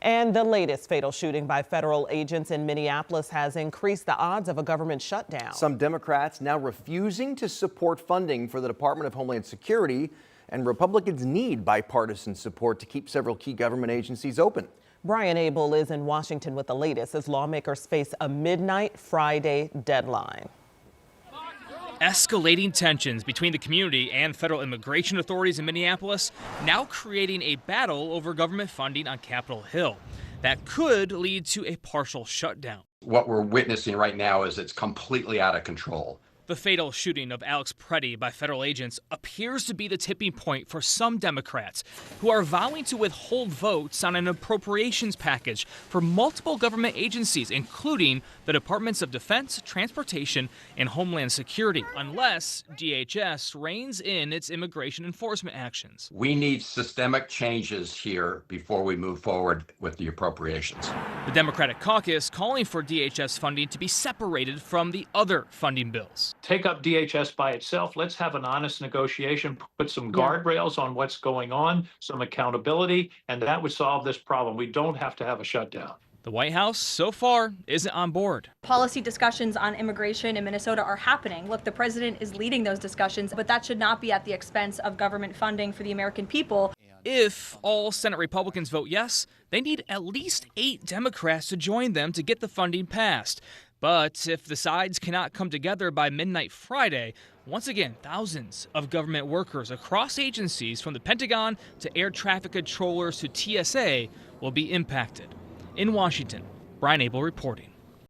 And the latest fatal shooting by federal agents in Minneapolis has increased the odds of a government shutdown. Some Democrats now refusing to support funding for the Department of Homeland Security, and Republicans need bipartisan support to keep several key government agencies open. Brian Abel is in Washington with the latest as lawmakers face a midnight Friday deadline. Escalating tensions between the community and federal immigration authorities in Minneapolis, now creating a battle over government funding on Capitol Hill. That could lead to a partial shutdown. What we're witnessing right now is it's completely out of control. The fatal shooting of Alex Preddy by federal agents appears to be the tipping point for some Democrats who are vowing to withhold votes on an appropriations package for multiple government agencies, including the Departments of Defense, Transportation, and Homeland Security, unless DHS reins in its immigration enforcement actions. We need systemic changes here before we move forward with the appropriations. The Democratic caucus calling for DHS funding to be separated from the other funding bills. Take up DHS by itself. Let's have an honest negotiation, put some guardrails on what's going on, some accountability, and that would solve this problem. We don't have to have a shutdown. The White House, so far, isn't on board. Policy discussions on immigration in Minnesota are happening. Look, the president is leading those discussions, but that should not be at the expense of government funding for the American people. If all Senate Republicans vote yes, they need at least 8 Democrats to join them to get the funding passed. But if the sides cannot come together by midnight Friday, once again, thousands of government workers across agencies, from the Pentagon to air traffic controllers to TSA, will be impacted. In Washington, Brian Abel reporting.